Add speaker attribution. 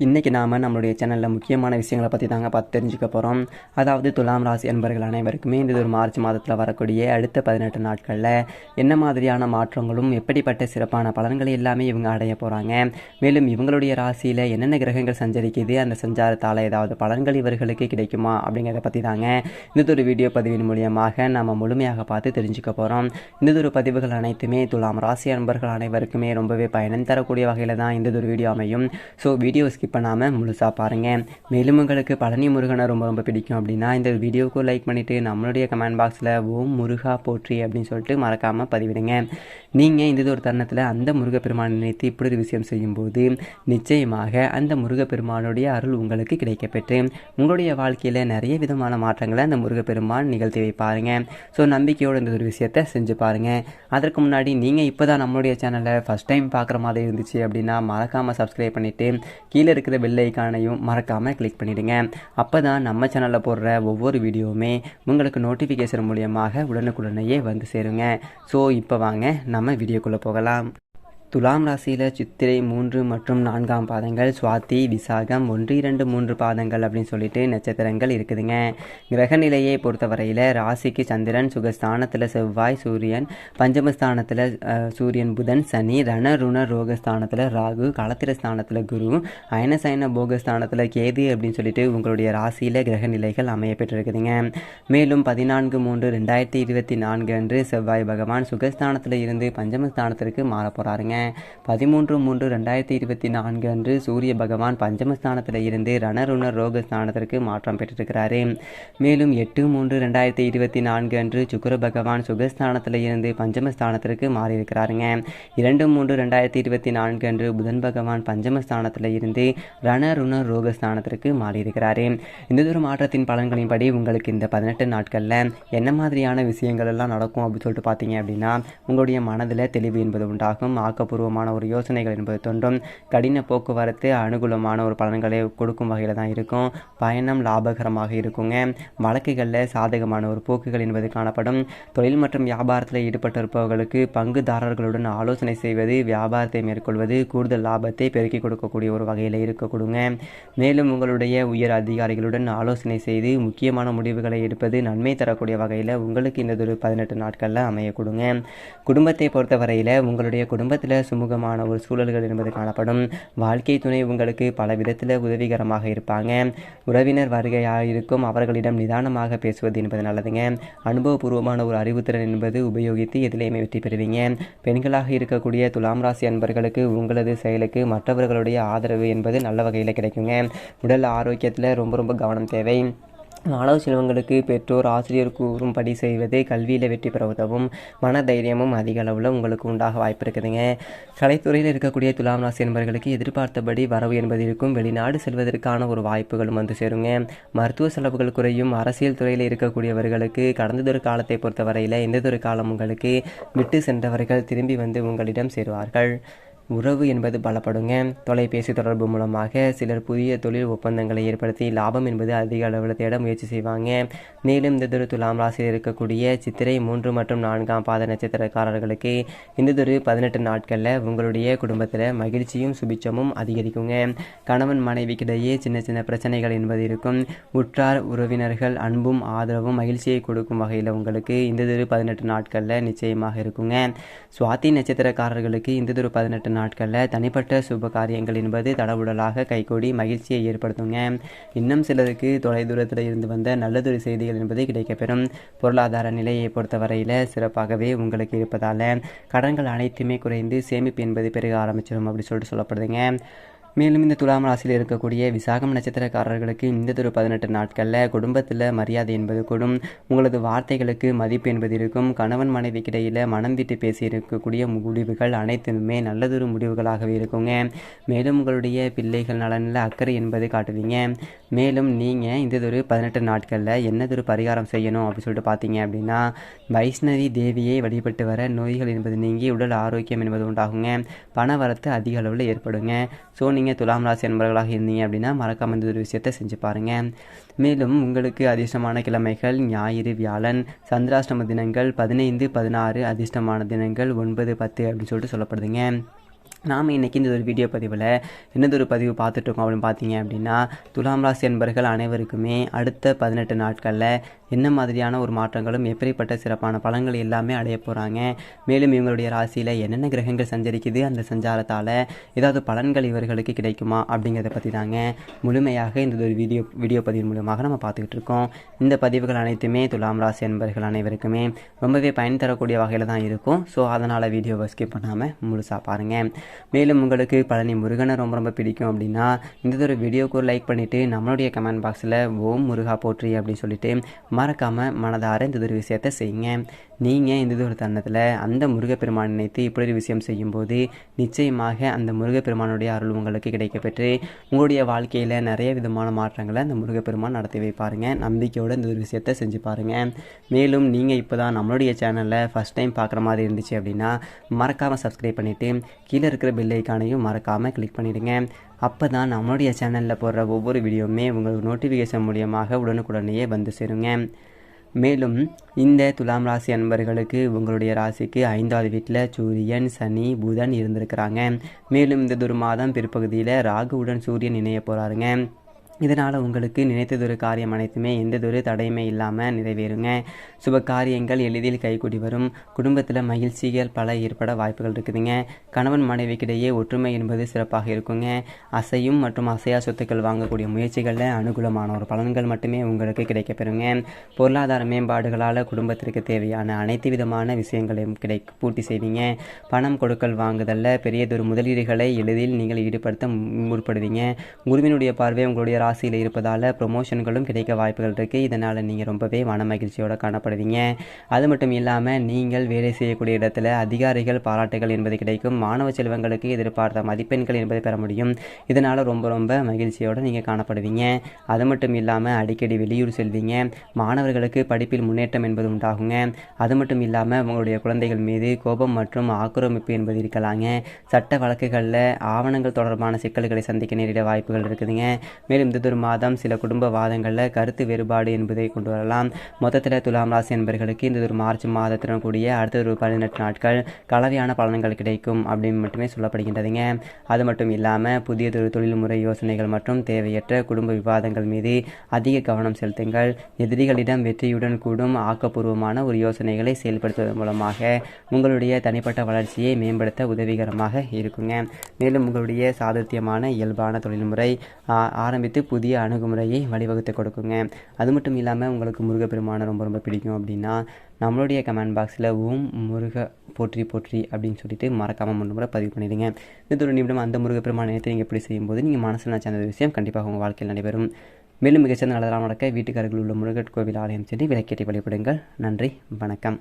Speaker 1: இன்றைக்கி நாம் நம்மளுடைய சேனலில் முக்கியமான விஷயங்களை பற்றி தாங்க பார்த்து தெரிஞ்சுக்க போகிறோம். அதாவது துலாம் ராசி என்பர்கள் அனைவருக்குமே இந்த ஒரு மார்ச் மாதத்தில் வரக்கூடிய அடுத்த 18 நாட்களில் என்ன மாதிரியான மாற்றங்களும் எப்படிப்பட்ட சிறப்பான பலன்களை எல்லாமே இவங்க அடைய போகிறாங்க. மேலும் இவங்களுடைய ராசியில் என்னென்ன கிரகங்கள் சஞ்சரிக்குது, அந்த சஞ்சாரத்தால் ஏதாவது பலன்கள் இவர்களுக்கு கிடைக்குமா அப்படிங்கிறத பற்றி தாங்க இந்த ஒரு வீடியோ பதிவின் மூலியமாக நம்ம முழுமையாக பார்த்து தெரிஞ்சுக்க போகிறோம். இந்த ஒரு பதிவுகள் அனைத்துமே துலாம் ராசி அன்பர்கள் அனைவருக்குமே ரொம்பவே பயணம் தரக்கூடிய வகையில் தான் இந்த ஒரு வீடியோ அமையும். ஸோ வீடியோ பண்ணாமல் முழுசாக பாருங்கள். மேலும் உங்களுக்கு பழனி முருகனை ரொம்ப பிடிக்கும் அப்படின்னா இந்த வீடியோவுக்கு லைக் பண்ணிவிட்டு நம்மளுடைய கமெண்ட் பாக்ஸில் ஓம் முருகா போற்றி அப்படின்னு சொல்லிட்டு மறக்காமல் பதிவிடுங்க. நீங்கள் இந்த ஒரு தருணத்தில் அந்த முருகப்பெருமானை நினைத்து இப்படி ஒரு விஷயம் செய்யும்போது நிச்சயமாக அந்த முருகப்பெருமானுடைய அருள் உங்களுக்கு கிடைக்கப்பெற்று உங்களுடைய வாழ்க்கையில் நிறைய விதமான மாற்றங்களை அந்த முருகப்பெருமான் நிகழ்த்தி வைப்பாருங்க. ஸோ நம்பிக்கையோடு இந்த ஒரு விஷயத்தை செஞ்சு பாருங்கள். அதற்கு முன்னாடி நீங்கள் இப்போ தான் நம்மளுடைய சேனலை ஃபஸ்ட் டைம் பார்க்குற மாதிரி இருந்துச்சு அப்படின்னா மறக்காமல் சப்ஸ்கிரைப் பண்ணிவிட்டு கீழே இருக்கிற பெல் ஐக்கானையும் மறக்காமல் கிளிக் பண்ணிவிடுங்க. அப்போ தான் நம்ம சேனலில் போடுற ஒவ்வொரு வீடியோவுமே உங்களுக்கு நோட்டிஃபிகேஷன் மூலியமாக உடனுக்குடனேயே வந்து சேருங்க. ஸோ இப்போ வாங்க நம்ம வீடியோக்குள்ளே போகலாம். துலாம் ராசியில் சித்திரை 3 மற்றும் 4ஆம் பாதங்கள், சுவாதி, விசாகம் 1, 2, 3 பாதங்கள் அப்படின்னு சொல்லிட்டு நட்சத்திரங்கள் இருக்குதுங்க. கிரக நிலையை பொறுத்தவரையில் ராசிக்கு சந்திரன், சுகஸ்தானத்தில் செவ்வாய், சூரியன், பஞ்சமஸ்தானத்தில் சூரியன், புதன், சனி, ரண ருண ரோகஸ்தானத்தில் ராகு, களத்திர ஸ்தானத்தில் குரு, அயனசயன போகஸ்தானத்தில் கேது அப்படின்னு சொல்லிட்டு உங்களுடைய ராசியில் கிரக நிலைகள் அமைய பெற்றிருக்குதுங்க. மேலும் 14/3/2024 அன்று செவ்வாய் பகவான் சுகஸ்தானத்தில் இருந்து பஞ்சமஸ்தானத்திற்கு மாற போகிறாருங்க. 13/3/2024 அன்று சூரிய பகவான் பஞ்சமஸ்தானத்தில் இருந்து ரணருண ரோகஸ்தானத்திற்கு மாற்றம் பெற்றிருக்கிறாரு. மேலும் 8/3/2024 அன்று சுக்கிர பகவான் சுகஸ்தானத்தில் இருந்து பஞ்சமஸ்தானத்திற்கு மாறியிருக்கிறாருங்க. 2/3/2024 அன்று புதன் பகவான் பஞ்சமஸ்தானத்தில் இருந்து ரணருண ரோகஸ்தானத்திற்கு மாறியிருக்கிறாரு. இந்த ஒரு மாற்றத்தின் பலன்களின்படி உங்களுக்கு இந்த 18 நாட்களில் என்ன மாதிரியான விஷயங்கள் எல்லாம் நடக்கும் அப்படின்னு சொல்லிட்டு பார்த்தீங்க அப்படின்னா, உங்களுடைய மனதில் தெளிவு என்பது உண்டாகும். ஆக்கப்பூர்வமான ஒரு யோசனைகள் என்பது தோன்றும். கடின போக்குவரத்து அனுகூலமான ஒரு பலன்களை கொடுக்கும் வகையில் தான் இருக்கும். பயணம் லாபகரமாக இருக்குங்க. வழக்குகளில் சாதகமான ஒரு போக்குகள் என்பது காணப்படும். தொழில் மற்றும் வியாபாரத்தில் ஈடுபட்டிருப்பவர்களுக்கு பங்குதாரர்களுடன் ஆலோசனை செய்வது, வியாபாரத்தை மேற்கொள்வது கூடுதல் லாபத்தை பெருக்கி கொடுக்கக்கூடிய ஒரு வகையில் இருக்க கொடுங்க. மேலும் உங்களுடைய உயர் அதிகாரிகளுடன் ஆலோசனை செய்து முக்கியமான முடிவுகளை எடுப்பது நன்மை தரக்கூடிய வகையில் உங்களுக்கு இந்த ஒரு 18 நாட்களில் அமைய கொடுங்க. குடும்பத்தை பொறுத்தவரையில் உங்களுடைய குடும்பத்தில் சுமூகமான ஒரு சூழல்கள் என்பது காணப்படும். வாழ்க்கை துணை உங்களுக்கு பல விதத்தில் உதவிகரமாக இருப்பாங்க. உறவினர் வருகையாக இருக்கும் அவர்களிடம் நிதானமாக பேசுவது என்பது நல்லதுங்க. அனுபவபூர்வமான ஒரு அறிவுத்திறன் என்பது உபயோகித்து எதிலையுமே வெற்றி பெறுவீங்க. பெண்களாக இருக்கக்கூடிய துலாம் ராசி அன்பர்களுக்கு உங்களது செயலுக்கு மற்றவர்களுடைய ஆதரவு என்பது நல்ல வகையில் கிடைக்குங்க. உடல் ஆரோக்கியத்தில் ரொம்ப கவனம் தேவை. மாணவ செல்வங்களுக்கு பெற்றோர் ஆசிரியர் கூறும்படி செய்வது கல்வியில் வெற்றி பெற உதவும். மன தைரியமும் அதிக அளவில் உங்களுக்கு உண்டாக வாய்ப்பு இருக்குதுங்க. கலைத்துறையில் இருக்கக்கூடிய துலாம் ராசி என்பவர்களுக்கு எதிர்பார்த்தபடி வரவு என்பது இருக்கும். வெளிநாடு செல்வதற்கான ஒரு வாய்ப்புகளும் வந்து சேருங்க. மருத்துவ செலவுகள் குறையும். அரசியல் துறையில் இருக்கக்கூடியவர்களுக்கு கடந்ததொரு காலத்தை பொறுத்தவரையில் எந்ததொரு காலம் உங்களுக்கு விட்டு சென்றவர்கள் திரும்பி வந்து உங்களிடம் சேருவார்கள். உறவு என்பது பலப்படுங்க. தொலைபேசி தொடர்பு மூலமாக சிலர் புதிய தொழில் ஒப்பந்தங்களை ஏற்படுத்தி லாபம் என்பது அதிக அளவில் தேட முயற்சி செய்வாங்க. மேலும் இந்த துலாம் ராசியில் இருக்கக்கூடிய சித்திரை 3 மற்றும் 4ஆம் பாத நட்சத்திரக்காரர்களுக்கு இந்த 18 நாட்களில் உங்களுடைய குடும்பத்தில் மகிழ்ச்சியும் சுபிச்சமும் அதிகரிக்குங்க. கணவன் மனைவிக்கிடையே சின்ன பிரச்சனைகள் என்பது இருக்கும். உற்றார் உறவினர்கள் அன்பும் ஆதரவும் மகிழ்ச்சியை கொடுக்கும் வகையில் உங்களுக்கு இந்த 18 நாட்களில் நிச்சயமாக இருக்குங்க. சுவாதி நட்சத்திரக்காரர்களுக்கு இந்த 18 நாட்களில் தனிப்பட்ட சுப காரியங்கள் என்பது தடபுடலாக கைகூடி மகிழ்ச்சியை ஏற்படுத்துங்க. இன்னும் சிலருக்கு தொலைதூரத்தில் இருந்து வந்த நல்லதொரு செய்திகள் என்பது கிடைக்கப்பெறும். பொருளாதார நிலையை பொறுத்தவரையில் சிறப்பாகவே உங்களுக்கு இருப்பதால் கடன்கள் அனைத்துமே குறைந்து சேமிப்பு என்பது பெருக ஆரம்பிச்சிடும் அப்படி சொல்லிட்டு சொல்லப்படுதுங்க. மேலும் இந்த துலாம் ராசியில் இருக்கக்கூடிய விசாகம் நட்சத்திரக்காரர்களுக்கு இந்த 18 நாட்களில் குடும்பத்தில் மரியாதை என்பது கூடும். உங்களது வார்த்தைகளுக்கு மதிப்பு என்பது இருக்கும். கணவன் மனைவிக்கிடையில் மனம் விட்டு பேசி இருக்கக்கூடிய முடிவுகள் அனைத்துமே நல்லதொரு முடிவுகளாகவே இருக்குங்க. மேலும் உங்களுடைய பிள்ளைகள் நலனில் அக்கறை என்பது காட்டுவீங்க. மேலும் நீங்கள் இந்த 18 நாட்களில் என்னதொரு பரிகாரம் செய்யணும் அப்படின்னு சொல்லிட்டு பார்த்தீங்க அப்படின்னா, வைஷ்ணவி தேவியை வழிபட்டு வர நோய்கள் என்பது நீங்கி உடல் ஆரோக்கியம் என்பது உண்டாகுங்க. பண வரத்து அதிக அளவில் ஏற்படுங்க. ஸோ நீங்கள் துலாம் ராசி என்பவர்களாக இருந்தீங்க அப்படின்னா மறக்காம இந்த ஒரு விஷயத்தை செஞ்சு பாருங்கள். மேலும் உங்களுக்கு அதிர்ஷ்டமான கிழமைகள் ஞாயிறு, வியாழன். சந்திராஷ்டம தினங்கள் 15, 16. அதிர்ஷ்டமான தினங்கள் 9, 10 அப்படின்னு சொல்லிட்டு சொல்லப்படுதுங்க. நாம் இன்றைக்கி இந்த ஒரு வீடியோ பதிவில் என்னதொரு பதிவு பார்த்துட்ருக்கோம் அப்படின்னு பார்த்தீங்க அப்படின்னா, துலாம் ராசி அன்பர்கள் அனைவருக்குமே அடுத்த 18 நாட்களில் என்ன மாதிரியான ஒரு மாற்றங்களும் எப்படிப்பட்ட சிறப்பான பலன்கள் எல்லாமே அடைய போகிறாங்க, மேலும் இவங்களுடைய ராசியில் என்னென்ன கிரகங்கள் சஞ்சரிக்குது, அந்த சஞ்சாரத்தால் ஏதாவது பலன்கள் இவர்களுக்கு கிடைக்குமா அப்படிங்கிறத பற்றி தாங்க முழுமையாக இந்த ஒரு வீடியோ பதிவின் மூலமாக நம்ம பார்த்துக்கிட்டு இருக்கோம். இந்த பதிவுகள் அனைத்துமே துலாம் ராசி அன்பர்கள் அனைவருக்குமே ரொம்பவே பயன் தரக்கூடிய வகையில் தான் இருக்கும். ஸோ அதனால் வீடியோவை ஸ்கிப் பண்ணாமல் முழுசாக பாருங்கள். மேலும் உங்களுக்கு பழனி முருகனை ரொம்ப பிடிக்கும் அப்படின்னா இந்த ஒரு வீடியோக்கு ஒரு லைக் பண்ணிவிட்டு நம்மளுடைய கமெண்ட் பாக்ஸில் ஓம் முருகா போற்றி அப்படின்னு சொல்லிட்டு மறக்காமல் மனதார இந்த ஒரு விஷயத்தை செய்யுங்க. நீங்கள் இந்த ஒரு தருணத்தில் அந்த முருகப்பெருமான் நினைத்து இப்படி ஒரு விஷயம் செய்யும்போது நிச்சயமாக அந்த முருகப்பெருமானுடைய அருள் உங்களுக்கு கிடைக்கப்பெற்று உங்களுடைய வாழ்க்கையில் நிறைய விதமான மாற்றங்களை அந்த முருகப்பெருமான் நடத்தி வைப்பாருங்க. நம்பிக்கையோடு இந்த ஒரு விஷயத்தை செஞ்சு பாருங்கள். மேலும் நீங்கள் இப்போ தான் நம்மளுடைய சேனலில் ஃபஸ்ட் டைம் பார்க்குற மாதிரி இருந்துச்சு அப்படின்னா மறக்காமல் சப்ஸ்கிரைப் பண்ணிவிட்டு கீழே இருக்கிற பெல் ஐக்கானையும் மறக்காமல் கிளிக் பண்ணிவிடுங்க. அப்போ தான் நம்மளுடைய சேனலில் போடுற ஒவ்வொரு வீடியோவுமே உங்களுக்கு நோட்டிஃபிகேஷன் மூலியமாக உடனுக்குடனேயே வந்து சேருங்க. மேலும் இந்த துலாம் ராசி அன்பர்களுக்கு உங்களுடைய ராசிக்கு 5வது வீட்டில் சூரியன், சனி, புதன் இருந்திருக்கிறாங்க. மேலும் இந்த ஒரு மாதம் பிற்பகுதியில் ராகுவுடன் சூரியன் இணைய போகிறாருங்க. இதனால் உங்களுக்கு நினைத்ததொரு காரியம் அனைத்துமே எந்ததொரு தடையுமே இல்லாமல் நிறைவேறுங்க. சுப காரியங்கள் எளிதில் கைகூடி வரும். குடும்பத்தில் மகிழ்ச்சிகள் பல ஏற்பட வாய்ப்புகள் இருக்குதுங்க. கணவன் மனைவிக்கிடையே ஒற்றுமை என்பது சிறப்பாக இருக்குங்க. அசையும் மற்றும் அசையா சொத்துக்கள் வாங்கக்கூடிய முயற்சிகளில் அனுகூலமான ஒரு பலன்கள் மட்டுமே உங்களுக்கு கிடைக்கப்பெறுங்க. பொருளாதார மேம்பாடுகளால் குடும்பத்திற்கு தேவையான அனைத்து விதமான விஷயங்களையும் பூர்த்தி செய்வீங்க. பணம் கொடுக்கல் வாங்குதலில் பெரியதொரு முதலீடுகளை எளிதில் நீங்கள் ஈடுபடுத்த முற்படுவீங்க. குருவினுடைய பார்வை உங்களுடைய ராசியில் இருப்பதால் ப்ரொமோஷன்களும் கிடைக்க வாய்ப்புகள் இருக்குது. இதனால் நீங்கள் ரொம்பவே மன மகிழ்ச்சியோடு காணப்படுவீங்க. அது மட்டும் இல்லாமல் நீங்கள் வேலை செய்யக்கூடிய இடத்துல அதிகாரிகள் பாராட்டுகள் என்பது கிடைக்கும். மாணவ செல்வங்களுக்கு எதிர்பார்த்த மதிப்பெண்கள் என்பதை பெற முடியும். இதனால் ரொம்ப மகிழ்ச்சியோடு நீங்கள் காணப்படுவீங்க. அது மட்டும் இல்லாமல் அடிக்கடி வெளியூர் செல்வீங்க. மாணவர்களுக்கு படிப்பில் முன்னேற்றம் என்பது உண்டாகுங்க. அது மட்டும் இல்லாமல் உங்களுடைய குழந்தைகள் மீது கோபம் மற்றும் ஆக்கிரமிப்பு என்பது இருக்கலாங்க. சட்ட வழக்குகளில் ஆவணங்கள் தொடர்பான சிக்கல்களை சந்திக்க நேரிட வாய்ப்புகள் இருக்குதுங்க. மேலும் ஒரு மாதம் சில குடும்ப வாதங்களில் கருத்து வேறுபாடு என்பதை கொண்டு வரலாம். மொத்தத்தில் துலாம் ராசி என்பர்களுக்கு இந்த ஒரு மார்ச் மாதத்துடன் கூடிய அடுத்த ஒரு 18 நாட்கள் கலவையான பலன்கள் கிடைக்கும் அப்படின்னு மட்டுமே சொல்லப்படுகின்றதுங்க. அது மட்டும் இல்லாமல் புதியதொரு தொழில்முறை யோசனைகள் மற்றும் தேவையற்ற குடும்ப விவாதங்கள் மீது அதிக கவனம் செலுத்துங்கள். எதிரிகளிடம் வெற்றியுடன் கூடும் ஆக்கப்பூர்வமான ஒரு யோசனைகளை செயல்படுத்துவதன் மூலமாக உங்களுடைய தனிப்பட்ட வளர்ச்சியை மேம்படுத்த உதவிகரமாக இருக்குங்க. மேலும் உங்களுடைய சாதுத்தியமான இயல்பான தொழில்முறை ஆரம்பித்து புதிய அணுகுமுறையை வழிவகுத்து கொடுக்குங்க. அது மட்டும் இல்லாமல் உங்களுக்கு முருகப்பெருமானை ரொம்ப பிடிக்கும் அப்படின்னா நம்மளுடைய கமெண்ட் பாக்ஸில் ஓம் முருக போற்றி போற்றி அப்படின்னு சொல்லிட்டு மறக்காமல் 3 முறை பதிவு பண்ணிடுங்க. இது ஒரு நிமிடம் அந்த முருகப்பெருமானை நினைத்து நீங்கள் எப்படி செய்யும்போது நீங்கள் மனசில் நினச்ச அந்த விஷயம் கண்டிப்பாக உங்கள் வாழ்க்கையில் நடைபெறும். மேலும் மிகச்சிறந்த நல்லதாக நடக்க வீட்டுக்கு அருகில் உள்ள முருகன் கோவில் ஆலயம் சென்று விளக்கேற்றி வழிபடுங்கள். நன்றி, வணக்கம்.